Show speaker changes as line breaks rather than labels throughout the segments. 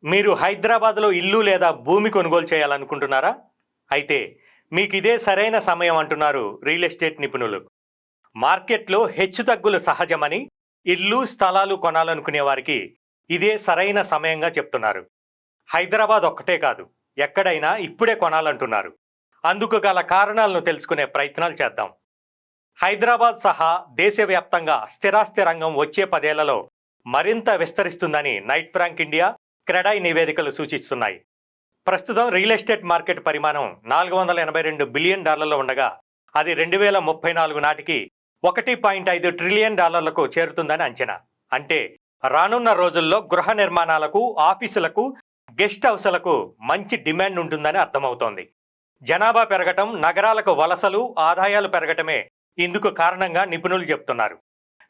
మీరు హైదరాబాద్లో ఇల్లు లేదా భూమి కొనుగోలు చేయాలనుకుంటున్నారా? అయితే మీకు ఇదే సరైన సమయం అంటున్నారు రియల్ ఎస్టేట్ నిపుణులు. మార్కెట్లో హెచ్చుతగ్గులు సహజమని, ఇల్లు స్థలాలు కొనాలనుకునే వారికి ఇదే సరైన సమయంగా చెప్తున్నారు. హైదరాబాద్ ఒక్కటే కాదు, ఎక్కడైనా ఇప్పుడే కొనాలంటున్నారు. అందుకు గల కారణాలను తెలుసుకునే ప్రయత్నాలు చేద్దాం. హైదరాబాద్ సహా దేశవ్యాప్తంగా స్థిరాస్తి రంగం వచ్చే 10 ఏళ్లలో మరింత విస్తరిస్తుందని నైట్ ఫ్రాంక్ ఇండియా, క్రెడాయ్ నివేదికలు సూచిస్తున్నాయి. ప్రస్తుతం రియల్ ఎస్టేట్ మార్కెట్ పరిమాణం $482 బిలియన్ ఉండగా అది 2034 నాటికి $1.5 ట్రిలియన్ చేరుతుందని అంచనా. అంటే రానున్న రోజుల్లో గృహ నిర్మాణాలకు, ఆఫీసులకు, గెస్ట్ హౌస్లకు మంచి డిమాండ్ ఉంటుందని అర్థమవుతోంది. జనాభా పెరగటం, నగరాలకు వలసలు, ఆదాయాలు పెరగటమే ఇందుకు కారణంగా నిపుణులు చెప్తున్నారు.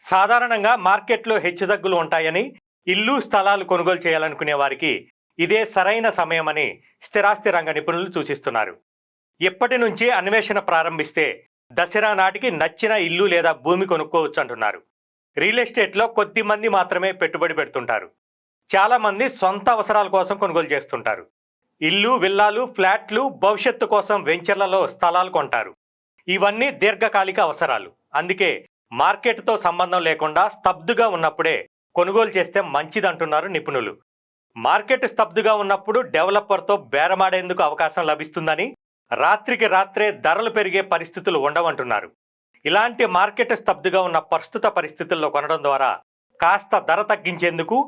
సాధారణంగా మార్కెట్లో హెచ్చుతగ్గులు ఉంటాయని, ఇల్లు స్థలాలు కొనుగోలు చేయాలనుకునే వారికి ఇదే సరైన సమయమని స్థిరాస్తి రంగ నిపుణులు సూచిస్తున్నారు. ఇప్పటి నుంచి అన్వేషణ ప్రారంభిస్తే దసరా నాటికి నచ్చిన ఇల్లు లేదా భూమి కొనుక్కోవచ్చు అంటున్నారు. రియల్ ఎస్టేట్లో కొద్ది మంది మాత్రమే పెట్టుబడి పెడుతుంటారు. చాలా మంది సొంత అవసరాల కోసం కొనుగోలు చేస్తుంటారు. ఇల్లు, విల్లాలు, ఫ్లాట్లు, భవిష్యత్తు కోసం వెంచర్లలో స్థలాలు కొంటారు. ఇవన్నీ దీర్ఘకాలిక అవసరాలు. అందుకే మార్కెట్తో సంబంధం లేకుండా స్తబ్దుగా ఉన్నప్పుడే కొనుగోలు చేస్తే మంచిదంటున్నారు నిపుణులు. మార్కెట్ స్తబ్దుగా ఉన్నప్పుడు డెవలపర్తో బేరమాడేందుకు అవకాశం లభిస్తుందని, రాత్రికి రాత్రే ధరలు పెరిగే పరిస్థితులు ఉండవంటున్నారు. ఇలాంటి మార్కెట్ స్తబ్దుగా ఉన్న ప్రస్తుత పరిస్థితుల్లో కొనడం ద్వారా కాస్త ధర తగ్గించేందుకు,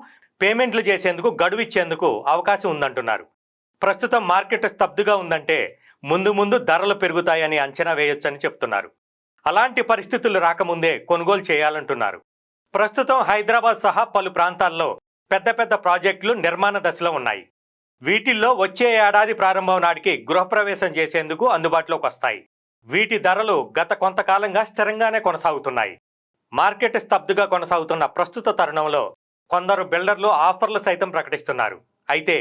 పేమెంట్లు చేసేందుకు గడువు ఇచ్చేందుకు అవకాశం ఉందంటున్నారు. ప్రస్తుతం మార్కెట్ స్తబ్దుగా ఉందంటే ముందు ముందు ధరలు పెరుగుతాయని అంచనా వేయొచ్చని చెప్తున్నారు. అలాంటి పరిస్థితులు రాకముందే కొనుగోలు చేయాలంటున్నారు. ప్రస్తుతం హైదరాబాద్ సహా పలు ప్రాంతాల్లో పెద్ద పెద్ద ప్రాజెక్టులు నిర్మాణ దశలో ఉన్నాయి. వీటిల్లో వచ్చే ఏడాది ప్రారంభం నాటికి గృహప్రవేశం చేసేందుకు అందుబాటులోకి వస్తాయి. వీటి ధరలు గత కొంతకాలంగా స్థిరంగానే కొనసాగుతున్నాయి. మార్కెట్ స్తబ్దుగా కొనసాగుతున్న ప్రస్తుత తరుణంలో కొందరు బిల్డర్లు ఆఫర్లు సైతం ప్రకటిస్తున్నారు. అయితే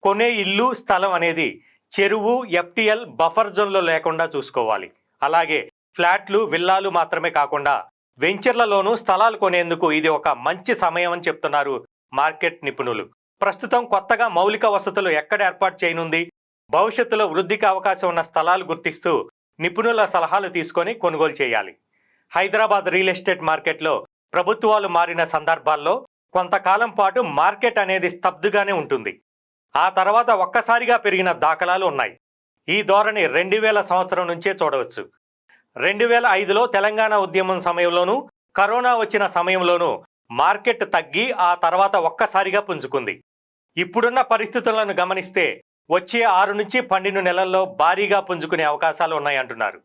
కొనే ఇల్లు, స్థలం అనేది చెరువు, ఎఫ్టిఎల్, బఫర్ జోన్లో లేకుండా చూసుకోవాలి. అలాగే ఫ్లాట్లు, విల్లాలు మాత్రమే కాకుండా వెంచర్లలోనూ స్థలాలు కొనేందుకు ఇది ఒక మంచి సమయం అని చెప్తున్నారు మార్కెట్ నిపుణులు. ప్రస్తుతం కొత్తగా మౌలిక వసతులు ఎక్కడ ఏర్పాటు చేయనుంది, భవిష్యత్తులో వృద్ధికి అవకాశం ఉన్న స్థలాలు గుర్తిస్తూ నిపుణుల సలహాలు తీసుకొని కొనుగోలు చేయాలి. హైదరాబాద్ రియల్ ఎస్టేట్ మార్కెట్లో ప్రభుత్వాలు మారిన సందర్భాల్లో కొంతకాలం పాటు మార్కెట్ అనేది స్తబ్దుగానే ఉంటుంది. ఆ తర్వాత ఒక్కసారిగా పెరిగిన దాఖలాలు ఉన్నాయి. ఈ ధోరణి 2000 సంవత్సరం నుంచే చూడవచ్చు. 2005లో తెలంగాణ ఉద్యమం సమయంలోనూ, కరోనా వచ్చిన సమయంలోనూ మార్కెట్ తగ్గి ఆ తర్వాత ఒక్కసారిగా పుంజుకుంది. ఇప్పుడున్న పరిస్థితులను గమనిస్తే వచ్చే 6 నుంచి 12 నెలల్లో భారీగా పుంజుకునే అవకాశాలు ఉన్నాయంటున్నారు.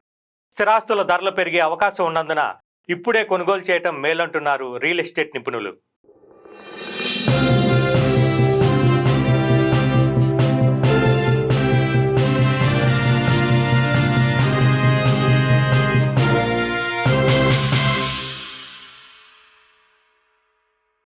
స్థిరాస్తుల ధరలు పెరిగే అవకాశం ఉన్నందున ఇప్పుడే కొనుగోలు చేయటం మేలంటున్నారు రియల్ ఎస్టేట్ నిపుణులు.